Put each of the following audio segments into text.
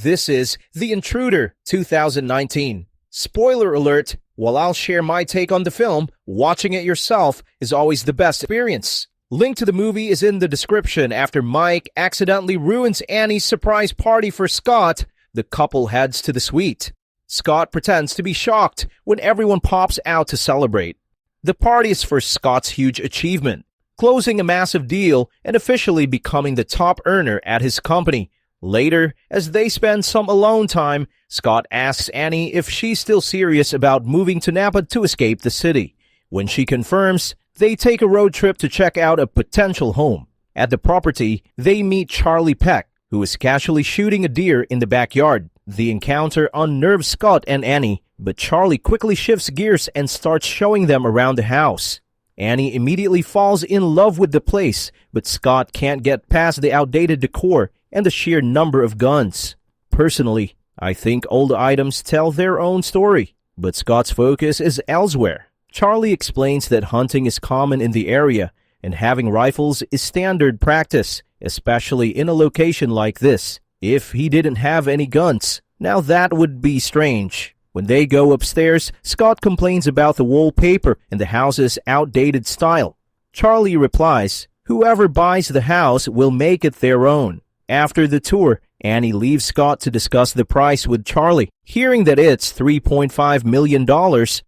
This is The Intruder 2019. Spoiler alert, while I'll share my take on the film, watching it yourself is always the best experience. Link to the movie is in the description. After Mike accidentally ruins Annie's surprise party for Scott, the couple heads to the suite. Scott pretends to be shocked when everyone pops out to celebrate. The party is for Scott's huge achievement, closing a massive deal and officially becoming the top earner at his company. Later, as they spend some alone time, Scott asks Annie if she's still serious about moving to Napa to escape the city. When she confirms, they take a road trip to check out a potential home. At the property, they meet Charlie Peck, who is casually shooting a deer in the backyard. The encounter unnerves Scott and Annie, but Charlie quickly shifts gears and starts showing them around the house. Annie immediately falls in love with the place, but Scott can't get past the outdated decor and the sheer number of guns. Personally, I think old items tell their own story, but Scott's focus is elsewhere. Charlie explains that hunting is common in the area, and having rifles is standard practice, especially in a location like this. If he didn't have any guns, now that would be strange. When they go upstairs, Scott complains about the wallpaper and the house's outdated style. Charlie replies, "Whoever buys the house will make it their own." After the tour, Annie leaves Scott to discuss the price with Charlie. Hearing that it's $3.5 million,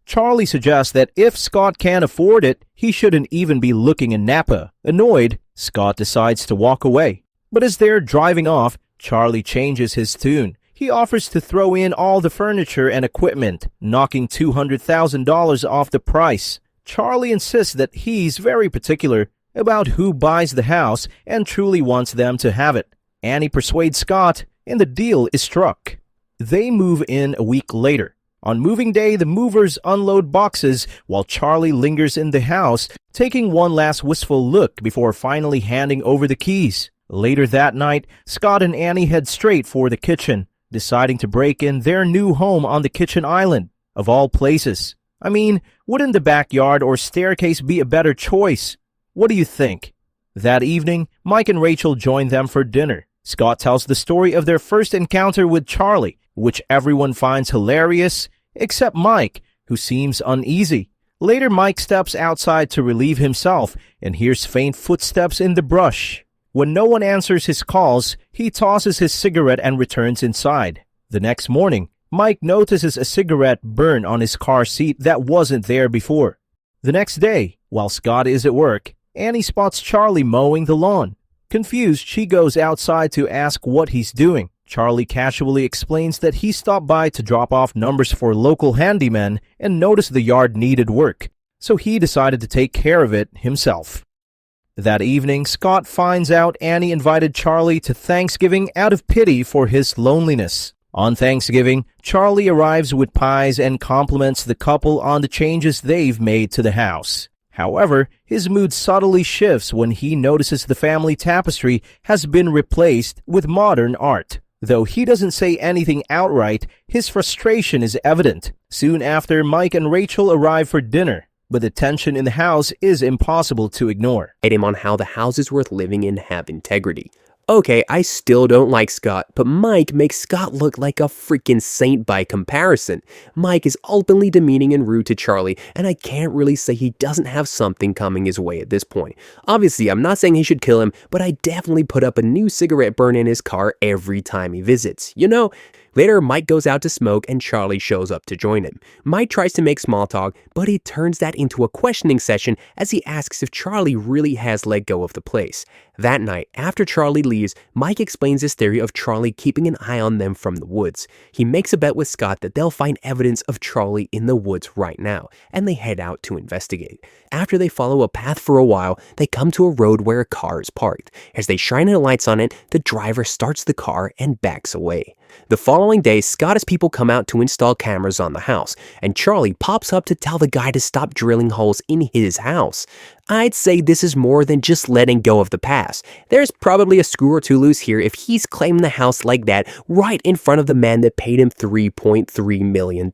Charlie suggests that if Scott can't afford it, he shouldn't even be looking in Napa. Annoyed, Scott decides to walk away. But as they're driving off, Charlie changes his tune. He offers to throw in all the furniture and equipment, knocking $200,000 off the price. Charlie insists that he's very particular about who buys the house and truly wants them to have it. Annie persuades Scott, and the deal is struck. They move in a week later. On moving day, the movers unload boxes while Charlie lingers in the house, taking one last wistful look before finally handing over the keys. Later that night, Scott and Annie head straight for the kitchen, deciding to break in their new home on the kitchen island, of all places. I mean, wouldn't the backyard or staircase be a better choice? What do you think? That evening, Mike and Rachel join them for dinner. Scott tells the story of their first encounter with Charlie, which everyone finds hilarious, except Mike, who seems uneasy. Later, Mike steps outside to relieve himself and hears faint footsteps in the brush. When no one answers his calls, he tosses his cigarette and returns inside. The next morning, Mike notices a cigarette burn on his car seat that wasn't there before. The next day, while Scott is at work, Annie spots Charlie mowing the lawn. Confused, she goes outside to ask what he's doing. Charlie casually explains that he stopped by to drop off numbers for local handymen and noticed the yard needed work, so he decided to take care of it himself. That evening, Scott finds out Annie invited Charlie to Thanksgiving out of pity for his loneliness. On Thanksgiving, Charlie arrives with pies and compliments the couple on the changes they've made to the house. However, his mood subtly shifts when he notices the family tapestry has been replaced with modern art. Though he doesn't say anything outright, his frustration is evident. Soon after, Mike and Rachel arrive for dinner, but the tension in the house is impossible to ignore. Him on how the houses worth living in have integrity. Okay, I still don't like Scott, but Mike makes Scott look like a freaking saint by comparison. Mike is openly demeaning and rude to Charlie, and I can't really say he doesn't have something coming his way at this point. Obviously, I'm not saying he should kill him, but I definitely put up a new cigarette burn in his car every time he visits. You know? Later, Mike goes out to smoke and Charlie shows up to join him. Mike tries to make small talk, but he turns that into a questioning session as he asks if Charlie really has let go of the place. That night, after Charlie leaves, Mike explains his theory of Charlie keeping an eye on them from the woods. He makes a bet with Scott that they'll find evidence of Charlie in the woods right now, and they head out to investigate. After they follow a path for a while, they come to a road where a car is parked. As they shine their lights on it, the driver starts the car and backs away. The following day, Scott's people come out to install cameras on the house, and Charlie pops up to tell the guy to stop drilling holes in his house. I'd say this is more than just letting go of the past. glass. There's probably a screw or two loose here if he's claiming the house like that right in front of the man that paid him $3.3 million.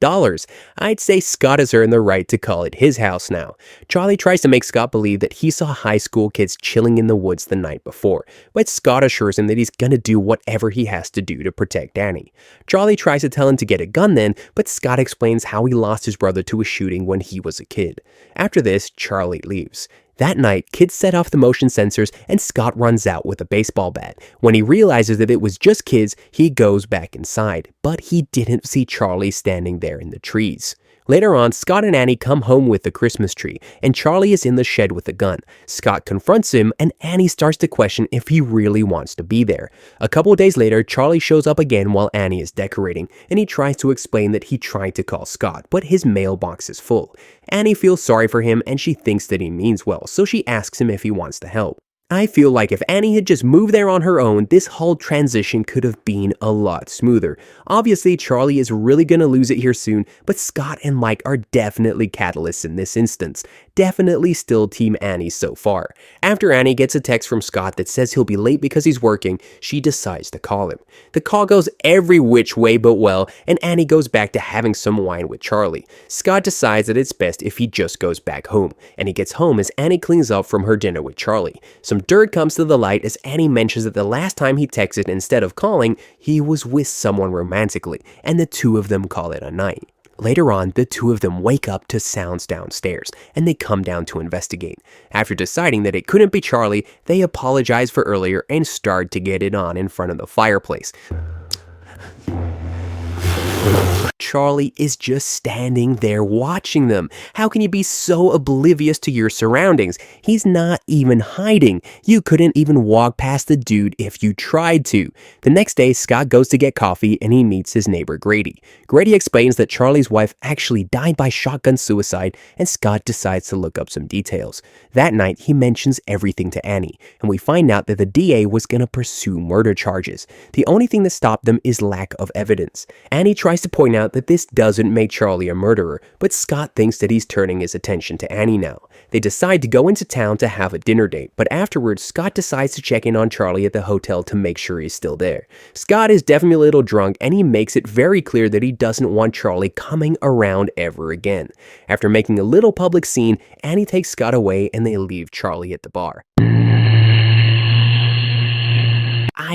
I'd say Scott has earned the right to call it his house now. Charlie tries to make Scott believe that he saw high school kids chilling in the woods the night before, but Scott assures him that he's gonna do whatever he has to do to protect Annie. Charlie tries to tell him to get a gun then, but Scott explains how he lost his brother to a shooting when he was a kid. After this, Charlie leaves. That night, kids set off the motion sensors and Scott runs out with a baseball bat. When he realizes that it was just kids, he goes back inside, but he didn't see Charlie standing there in the trees. Later on, Scott and Annie come home with the Christmas tree, and Charlie is in the shed with a gun. Scott confronts him, and Annie starts to question if he really wants to be there. A couple of days later, Charlie shows up again while Annie is decorating, and he tries to explain that he tried to call Scott, but his mailbox is full. Annie feels sorry for him, and she thinks that he means well, so she asks him if he wants to help. I feel like if Annie had just moved there on her own, this whole transition could have been a lot smoother. Obviously, Charlie is really gonna lose it here soon, but Scott and Mike are definitely catalysts in this instance. Definitely still Team Annie so far. After Annie gets a text from Scott that says he'll be late because he's working, she decides to call him. The call goes every which way but well, and Annie goes back to having some wine with Charlie. Scott decides that it's best if he just goes back home, and he gets home as Annie cleans up from her dinner with Charlie. Some dirt comes to the light as Annie mentions that the last time he texted instead of calling, he was with someone romantically, and the two of them call it a night. Later on, the two of them wake up to sounds downstairs, and they come down to investigate. After deciding that it couldn't be Charlie, they apologize for earlier and start to get it on in front of the fireplace. Charlie is just standing there watching them. How can you be so oblivious to your surroundings? He's not even hiding. You couldn't even walk past the dude if you tried to. The next day, Scott goes to get coffee and he meets his neighbor Grady. Grady explains that Charlie's wife actually died by shotgun suicide, and Scott decides to look up some details. That night, he mentions everything to Annie, and we find out that the DA was gonna pursue murder charges. The only thing that stopped them is lack of evidence. Annie tries to point out that this doesn't make Charlie a murderer, but Scott thinks that he's turning his attention to Annie now. They decide to go into town to have a dinner date, but afterwards, Scott decides to check in on Charlie at the hotel to make sure he's still there. Scott is definitely a little drunk, and he makes it very clear that he doesn't want Charlie coming around ever again. After making a little public scene, Annie takes Scott away and they leave Charlie at the bar.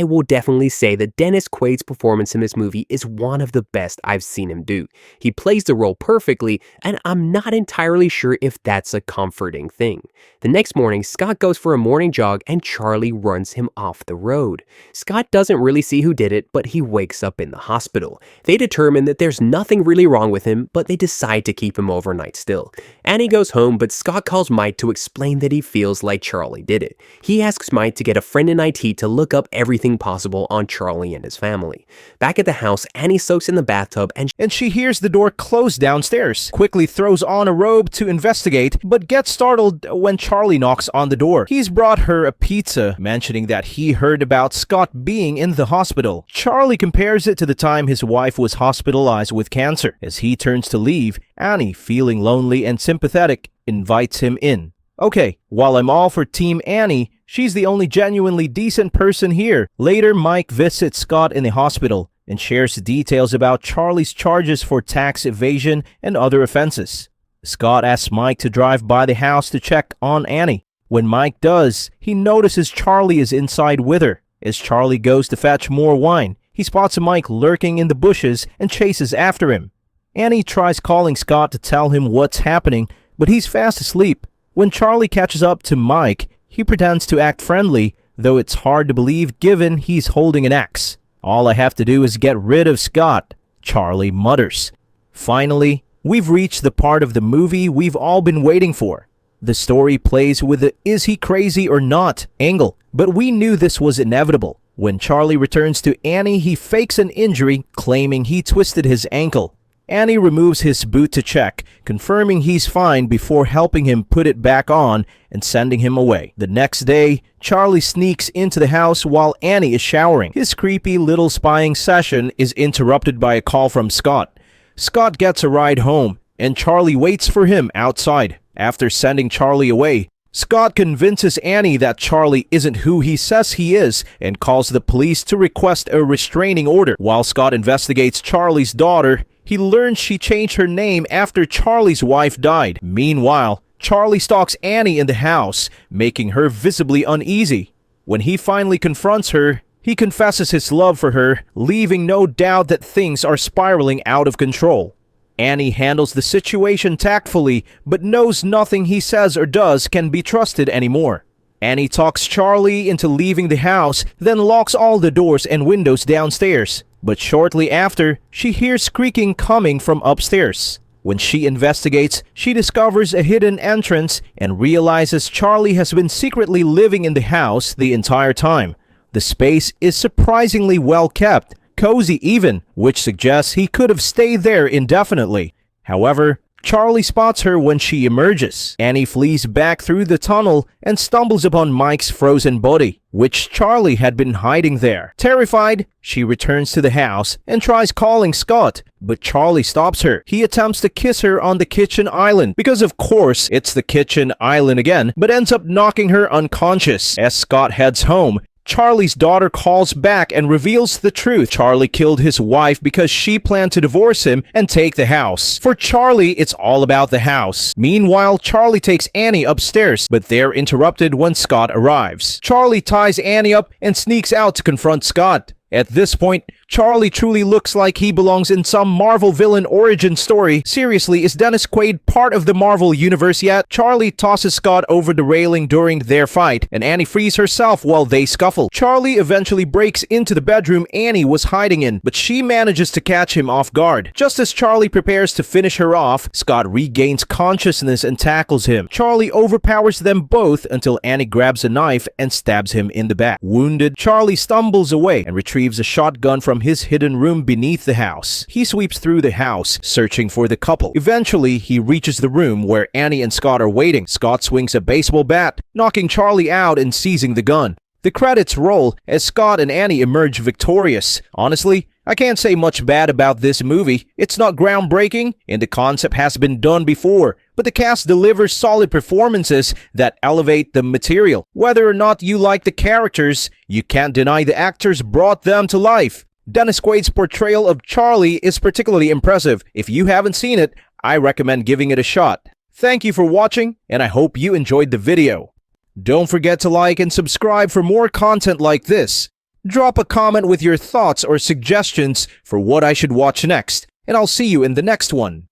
I will definitely say that Dennis Quaid's performance in this movie is one of the best I've seen him do. He plays the role perfectly, and I'm not entirely sure if that's a comforting thing. The next morning, Scott goes for a morning jog and Charlie runs him off the road. Scott doesn't really see who did it, but he wakes up in the hospital. They determine that there's nothing really wrong with him, but they decide to keep him overnight still. Annie goes home, but Scott calls Mike to explain that he feels like Charlie did it. He asks Mike to get a friend in IT to look up everything possible on Charlie and his family. Back at the house, Annie soaks in the bathtub and she hears the door close downstairs. Quickly throws on a robe to investigate, but gets startled when Charlie knocks on the door. He's brought her a pizza, mentioning that he heard about Scott being in the hospital. Charlie compares it to the time his wife was hospitalized with cancer. As he turns to leave, Annie, feeling lonely and sympathetic, invites him in. Okay, while I'm all for Team Annie, she's the only genuinely decent person here. Later, Mike visits Scott in the hospital and shares details about Charlie's charges for tax evasion and other offenses. Scott asks Mike to drive by the house to check on Annie. When Mike does, he notices Charlie is inside with her. As Charlie goes to fetch more wine, he spots Mike lurking in the bushes and chases after him. Annie tries calling Scott to tell him what's happening, but he's fast asleep. When Charlie catches up to Mike, he pretends to act friendly, though it's hard to believe given he's holding an axe. All I have to do is get rid of Scott, Charlie mutters. Finally, we've reached the part of the movie we've all been waiting for. The story plays with the "is he crazy or not" angle, but we knew this was inevitable. When Charlie returns to Annie, he fakes an injury, claiming he twisted his ankle. Annie removes his boot to check, confirming he's fine before helping him put it back on and sending him away. The next day, Charlie sneaks into the house while Annie is showering. His creepy little spying session is interrupted by a call from Scott. Scott gets a ride home, and Charlie waits for him outside. After sending Charlie away, Scott convinces Annie that Charlie isn't who he says he is and calls the police to request a restraining order. While Scott investigates Charlie's daughter, he learns she changed her name after Charlie's wife died. Meanwhile, Charlie stalks Annie in the house, making her visibly uneasy. When he finally confronts her, he confesses his love for her, leaving no doubt that things are spiraling out of control. Annie handles the situation tactfully, but knows nothing he says or does can be trusted anymore. Annie talks Charlie into leaving the house, then locks all the doors and windows downstairs. But shortly after, she hears creaking coming from upstairs. When she investigates, she discovers a hidden entrance and realizes Charlie has been secretly living in the house the entire time. The space is surprisingly well kept, cozy even, which suggests he could have stayed there indefinitely. However, Charlie spots her when she emerges. Annie flees back through the tunnel and stumbles upon Mike's frozen body, which Charlie had been hiding there. Terrified, she returns to the house and tries calling Scott, but Charlie stops her. He attempts to kiss her on the kitchen island, because of course it's the kitchen island again, but ends up knocking her unconscious. As Scott heads home, Charlie's daughter calls back and reveals the truth. Charlie killed his wife because she planned to divorce him and take the house. For Charlie, it's all about the house. Meanwhile, Charlie takes Annie upstairs, but they're interrupted when Scott arrives. Charlie ties Annie up and sneaks out to confront Scott. At this point, Charlie truly looks like he belongs in some Marvel villain origin story. Seriously, is Dennis Quaid part of the Marvel universe yet? Charlie tosses Scott over the railing during their fight, and Annie frees herself while they scuffle. Charlie eventually breaks into the bedroom Annie was hiding in, but she manages to catch him off guard. Just as Charlie prepares to finish her off, Scott regains consciousness and tackles him. Charlie overpowers them both until Annie grabs a knife and stabs him in the back. Wounded, Charlie stumbles away and retrieves a shotgun from his hidden room beneath the house. He sweeps through the house, searching for the couple. Eventually, he reaches the room where Annie and Scott are waiting. Scott swings a baseball bat, knocking Charlie out and seizing the gun. The credits roll as Scott and Annie emerge victorious. Honestly, I can't say much bad about this movie. It's not groundbreaking, and the concept has been done before, but the cast delivers solid performances that elevate the material. Whether or not you like the characters, you can't deny the actors brought them to life. Dennis Quaid's portrayal of Charlie is particularly impressive. If you haven't seen it, I recommend giving it a shot. Thank you for watching, and I hope you enjoyed the video. Don't forget to like and subscribe for more content like this. Drop a comment with your thoughts or suggestions for what I should watch next, and I'll see you in the next one.